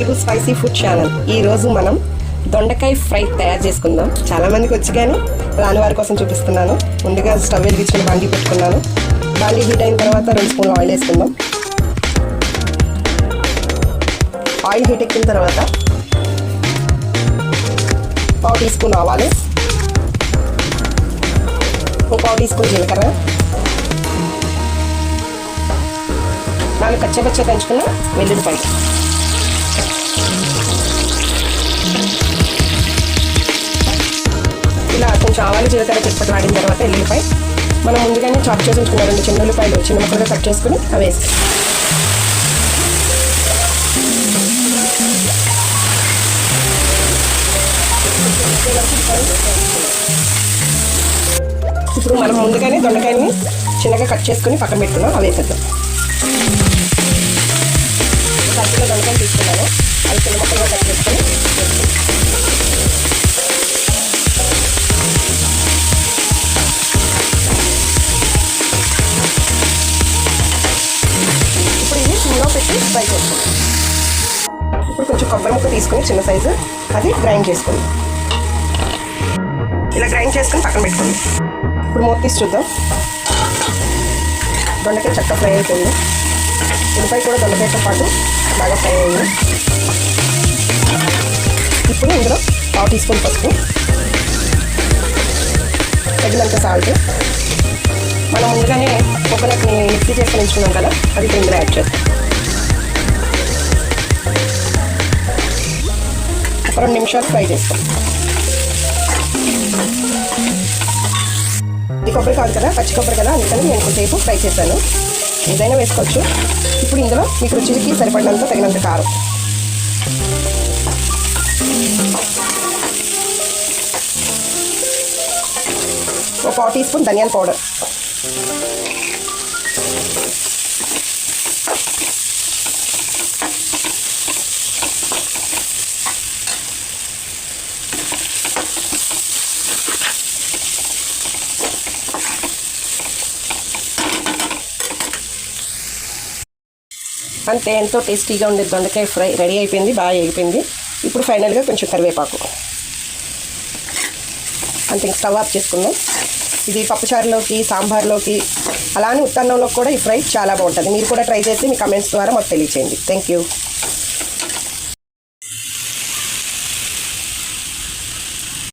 ఇది spicy food channel. ఈరోజు మనం దొండకాయ ఫ్రై తయారు చేసుకుందాం. చాలా మందికి వచ్చి కానీ రాని వారి కోసం చూపిస్తున్నాను. ముందుగా స్టవ్ వెలిగించుకుని బాండీ పెట్టుకున్నాను. బాండీ హీట్ అయిన తర్వాత 2 స్పూన్లు ఆయిల్ వేసుకుందాం. ఆయిల్ హీట్ ఎక్కిన తర్వాత 1 టీ స్పూన్ ఆవాలు, 1 టీ స్పూన్ జీలకర్ర, 4 పచ్చ దంచుకున్న వెల్లుల్లిపాయలు, ఇలా కొంచెం ఆవాలు జీలకర్ర చిప్పటి వాడిన తర్వాత ఎల్లుల్లిపాయ మనం ముందుగానే చాప్ చేసి ఉంచుకున్న 2 చిన్న ఉల్లిపాయలు చిన్న ముక్కలుగా కట్ చేసుకుని అవి వేసి ఇప్పుడు మనం ముందుగానే దొండకాయని చిన్నగా కట్ చేసుకుని పక్కన పెట్టుకున్నాం. అవి వేసేద్దాం. పచ్చిలో దొండకాయలు తీసుకున్నాను. అవి చిన్న ముక్కలుగా కట్ చేసుకొని ఇప్పుడు ఇది సిమ్లో పెట్టి ఫ్రై చేసుకుంటాం. ఇప్పుడు కొంచెం కొబ్బరి ముక్క తీసుకొని చిన్న సైజు అది గ్రైండ్ చేసుకుందాం. ఇలా గ్రైండ్ చేసుకొని పక్కన పెట్టుకోండి. ఇప్పుడు మూత తీసి చూద్దాం. దొండకాయ చక్కగా ఫ్రై అయిపోయింది. ఉల్లిపాయ కూడా దొండకాయతో పాటు బాగా ఫ్రై అయింది. ఇప్పుడు ఇందులో 1 టీ స్పూన్ పసుపు, తగినంత సాల్ట్, మనం ముందుగానే కోకోనట్ని మిక్సీ చేసుకొని ఉంచుకున్నాం కదా, అది ఇప్పుడు ఇందులో యాడ్ చేస్తాం. ఒక 2 నిమిషాలు ఫ్రై చేస్తాం. ఇది కొబ్బరి కాదు కదా, పచ్చి కొబ్బరి కదా, అందుకని నేను కొంచెంసేపు ఫ్రై చేశాను. ఏదైనా వేసుకోవచ్చు. ఇప్పుడు ఇందులో మీకు రుచికి సరిపడినంత తగినంత కారం, ఒక 1 టీ స్పూన్ ధనియాల పౌడర్, అంతే. ఎంతో టేస్టీగా ఉండే దొండకాయ ఫ్రై రెడీ అయిపోయింది. బాగా వేగిపోయింది. ఇప్పుడు ఫైనల్గా కొంచెం కరివేపాకు అంతే. స్టవ్ ఆఫ్ చేసుకుందాం. ఇది పప్పుచారులోకి, సాంబార్లోకి, అలానే ఉత్తన్నంలోకి కూడా ఈ ఫ్రై చాలా బాగుంటుంది. మీరు కూడా ట్రై చేసి మీ కమెంట్స్ ద్వారా మాకు తెలియచేయండి. Thank you.